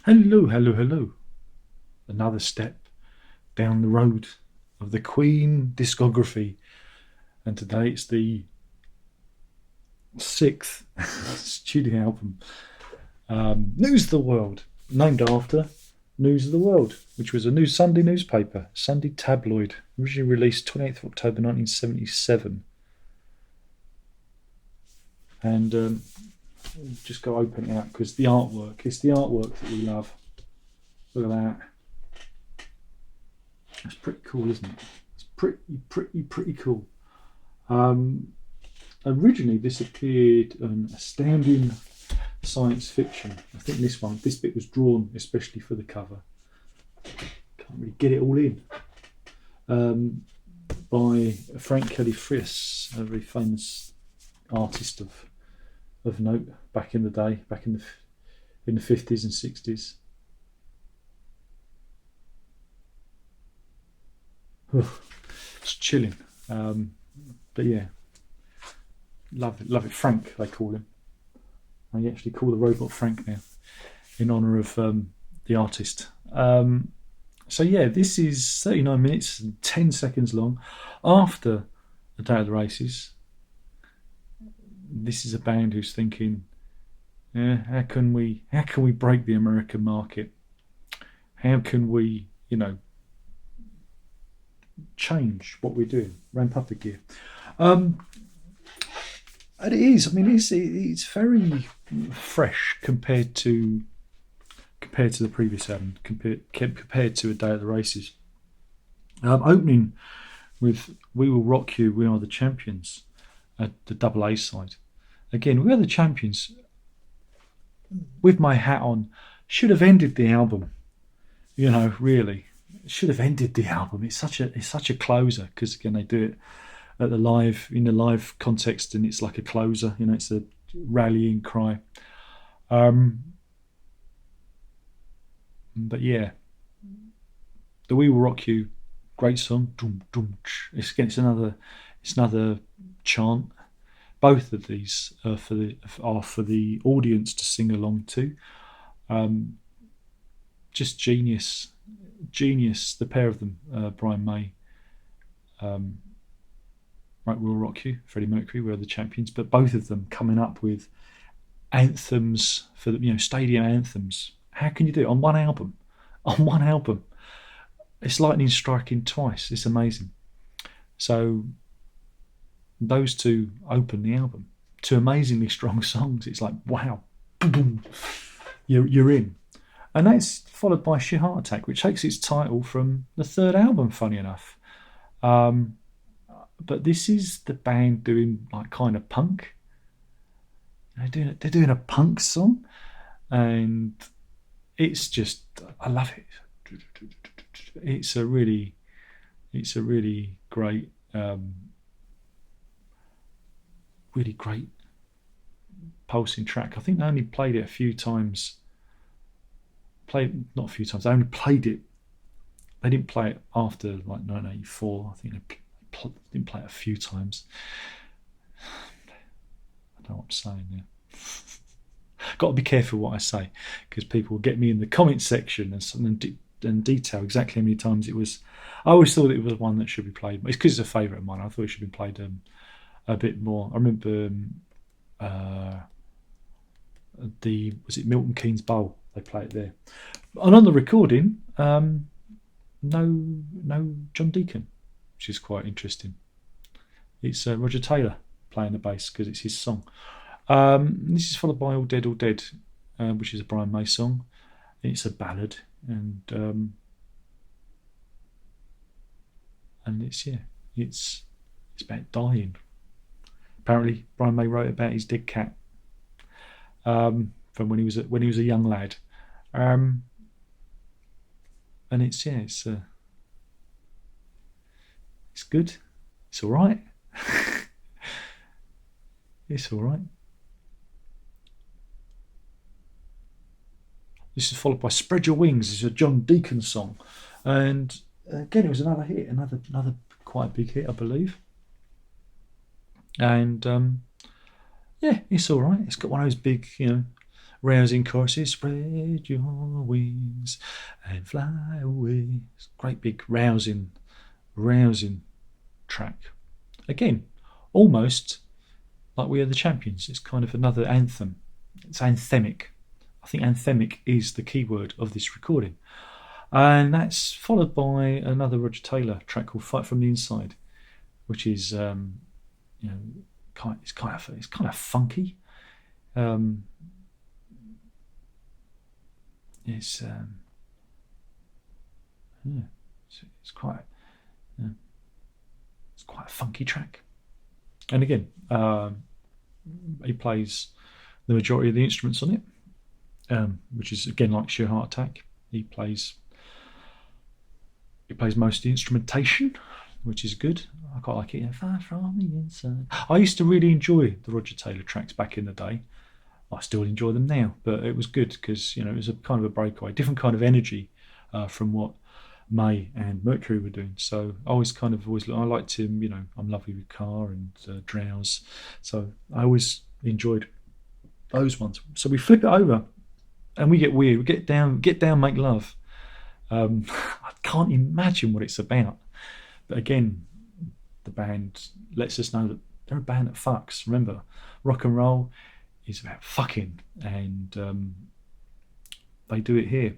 Hello, hello, hello. Another step down the road of the Queen discography. And today it's the sixth studio album, News of the World, named after News of the World, which was a new Sunday newspaper, Sunday tabloid, originally released 28th of October 1977. And just go open it out because it's the artwork that we love. Look at that. That's pretty cool, isn't it? It's pretty cool. Um, Originally, this appeared in Astounding Science Fiction. I think this bit was drawn especially for the cover. Can't really get it all in. By Frank Kelly Friss, a very famous artist of note back in the day, back in the 50s and 60s. It's chilling. But yeah, love it. Frank, they call him. They actually call the robot Frank now, in honour of the artist. So yeah, this is 39 minutes and 10 seconds long. After the day of the races, this is a band who's thinking, how can we break the American market? How can we, change what we're doing, ramp up the gear? And it is. I mean, it's very fresh compared to the previous album, compared to A Day at the Races. Opening with "We Will Rock You, We Are the Champions," at the double A side. Again, "We Are the Champions," with my hat on, should have ended the album. Really, should have ended the album. It's such a closer because again they do it at in the live context, and it's like a closer. It's a rallying cry. But yeah, the "We Will Rock You," great song. It's another chant. Both of these are for the audience to sing along to. Just genius. The pair of them, Brian May. Right, "We'll Rock You," Freddie Mercury, "We're the Champions," but both of them coming up with anthems for stadium anthems. How can you do it on one album? On one album, it's lightning striking twice. It's amazing. So those two open the album. Two amazingly strong songs. It's like wow, boom, boom, you're in. And that's followed by "Sheer Heart Attack," which takes its title from the third album. Funny enough. But this is the band doing like kind of punk. They're doing a punk song, and it's just I love it. It's a really great, really great pulsing track. I think they only played it a few times. Not a few times. They only played it. They didn't play it after like 1984. I think they didn't play it a few times. I don't know what I'm saying there. Got to be careful what I say because people will get me in the comment section and detail exactly how many times it was. I always thought it was one that should be played. It's because it's a favourite of mine. I thought it should be played a bit more. I remember was it Milton Keynes Bowl? They play it there, and on the recording, no John Deacon, which is quite interesting. It's Roger Taylor playing the bass because it's his song. This is followed by "All Dead, All Dead," which is a Brian May song. It's a ballad, and it's about dying. Apparently, Brian May wrote about his dead cat from when he was a young lad, and it's good. It's all right. It's all right. This is followed by "Spread Your Wings." It's a John Deacon song, and again it was another hit, another quite big hit, I believe. And it's all right. It's got one of those big, rousing choruses, spread your wings and fly away. Great big rousing track. Again, almost like We Are the Champions. It's kind of another anthem. It's anthemic. I think anthemic is the key word of this recording. And that's followed by another Roger Taylor track called Fight from the Inside, which is it's kind of funky. It's it's quite a funky track. And again, he plays the majority of the instruments on it, which is again like Sheer Heart Attack. He plays most of the instrumentation, which is good. I quite like it. Far from the inside. I used to really enjoy the Roger Taylor tracks back in the day. I still enjoy them now, but it was good because it was a kind of a breakaway, different kind of energy from what May and Mercury were doing. So I always I liked him. I'm Lovely with Car and Drowse. So I always enjoyed those ones. So we flip it over, and we get weird. We get down, make love. I can't imagine what it's about, but again, the band lets us know that they're a band that fucks. Remember, rock and roll is about fucking, and they do it here.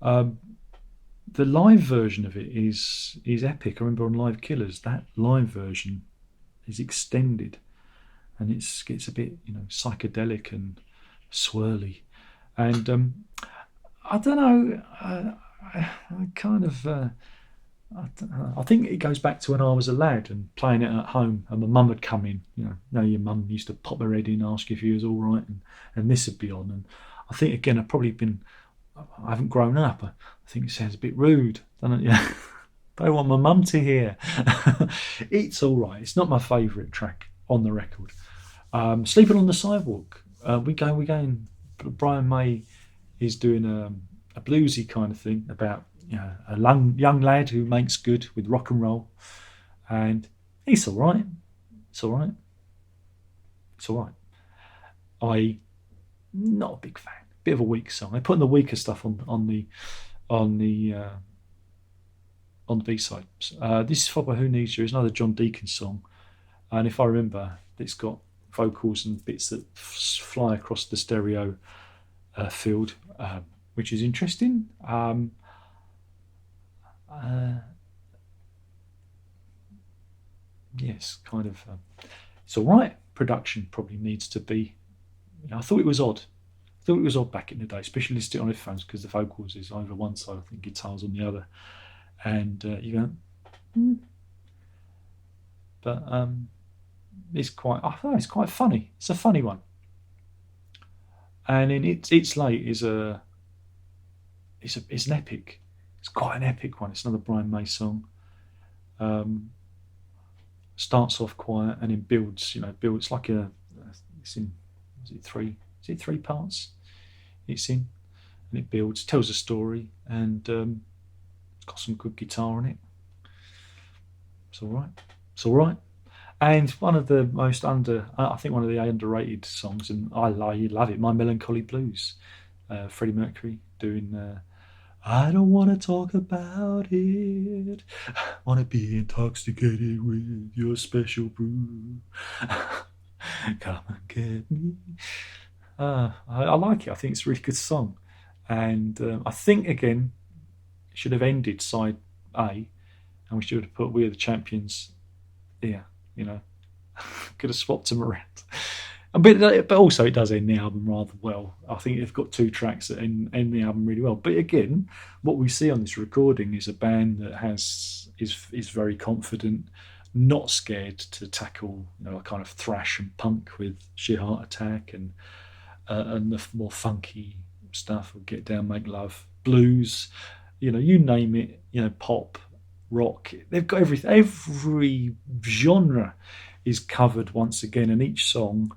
The live version of it is epic. I remember on Live Killers, that live version is extended, and it gets a bit psychedelic and swirly, and I don't know. I kind of. I think it goes back to when I was a lad and playing it at home, and my mum would come in. Your mum used to pop her head in, ask if you was all right, and this would be on. And I think again, I haven't grown up. I think it sounds a bit rude, doesn't it? Yeah. I don't want my mum to hear. It's all right. It's not my favourite track on the record. Sleeping on the Sidewalk. We going. Brian May is doing a bluesy kind of thing about a young lad who makes good with rock and roll, and it's all right. It's all right. It's all right. I'm not a big fan. Bit of a weak song. I put in the weaker stuff on the B-side. This is followed by Who Needs You. It's another John Deacon song, and if I remember, it's got vocals and bits that fly across the stereo field, which is interesting. Yes, kind of. It's all right. Production probably needs to be. I thought it was odd. Back in the day, especially listening on headphones, because the vocals is over one side, I think guitars on the other, and you go. But it's quite. I thought it's quite funny. It's a funny one. And in It's Late is it's an epic. It's quite an epic one. It's another Brian May song. Starts off quiet and then builds. Builds like it's in. Is it three parts? It's in, and it builds, tells a story, and it's got some good guitar on it. It's all right. It's all right. And one of the most one of the underrated songs, and I love it. My Melancholy Blues. Freddie Mercury doing. I don't want to talk about it. Want to be intoxicated with your special brew. Come and get me. I like it. I think it's a really good song, and I think again it should have ended side A, and we should have put "We Are the Champions" here. Could have swapped them around. But also it does end the album rather well. I think they've got two tracks that end the album really well. But again, what we see on this recording is a band that is very confident, not scared to tackle a kind of thrash and punk with Sheer Heart Attack and the more funky stuff of Get Down, Make Love, blues, you name it, pop, rock. They've got everything. Every genre is covered once again, and each song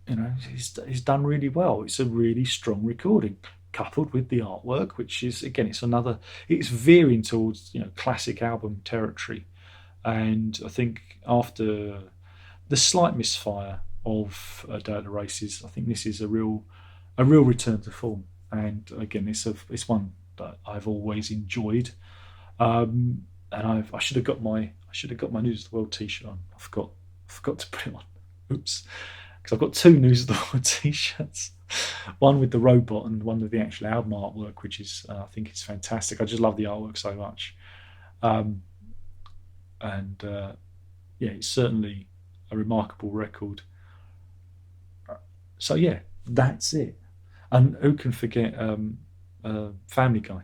is done really well. It's a really strong recording, coupled with the artwork, which is again, it's veering towards classic album territory. And I think after the slight misfire of A Day at the Races. I think this is a real return to form, and again, it's one that I've always enjoyed. And I should have got my News of the World T-shirt on. I forgot to put it on. Oops, because I've got two News of the World T-shirts, one with the robot and one with the actual album artwork, which is I think it's fantastic. I just love the artwork so much, and yeah, it's certainly a remarkable record. So yeah, that's it. And who can forget Family Guy,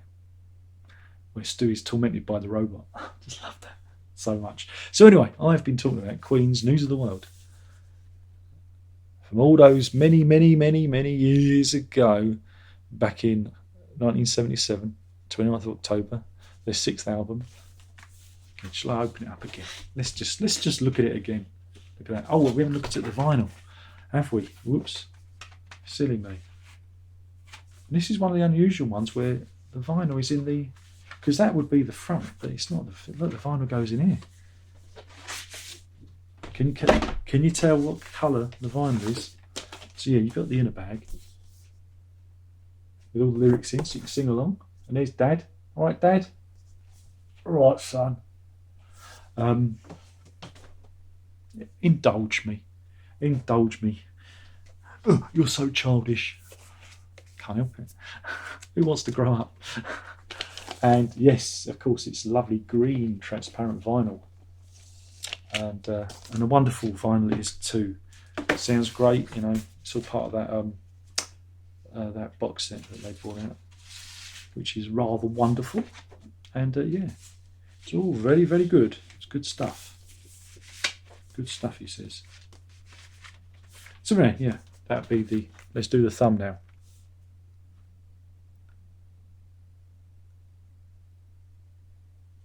where Stu is tormented by the robot. I just love that so much. So anyway, I've been talking about Queen's News of the World from all those many years ago, back in 1977, 29th of October, their sixth album. Okay, shall I open it up again? Let's just look at it again. Look at that. Oh, well, we haven't looked at the vinyl, have we? Whoops, silly me. And this is one of the unusual ones where the vinyl is in the, because that would be the front, but it's not. Look, the vinyl goes in here. Can you tell what colour the vinyl is? So yeah, you've got the inner bag with all the lyrics in, so you can sing along. And there's Dad. All right, Dad. All right, son. Indulge me. Oh, you're so childish. Can't help it. Who wants to grow up? And yes, of course, it's lovely green transparent vinyl, and a wonderful vinyl it is too. It sounds great, you know. It's all part of that box set that they brought out, which is rather wonderful. And yeah, it's all very good. It's good stuff. Good stuff, he says. So yeah, that'd be the. Let's do the thumbnail.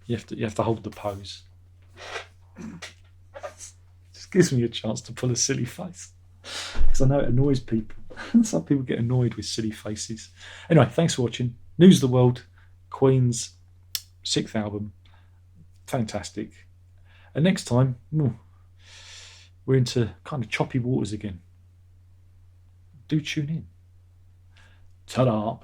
You have to hold the pose. Just gives me a chance to pull a silly face, because I know it annoys people. Some people get annoyed with silly faces. Anyway, thanks for watching. News of the World, Queen's sixth album, fantastic. And next time, we're into kind of choppy waters again. Do tune in. Ta-da.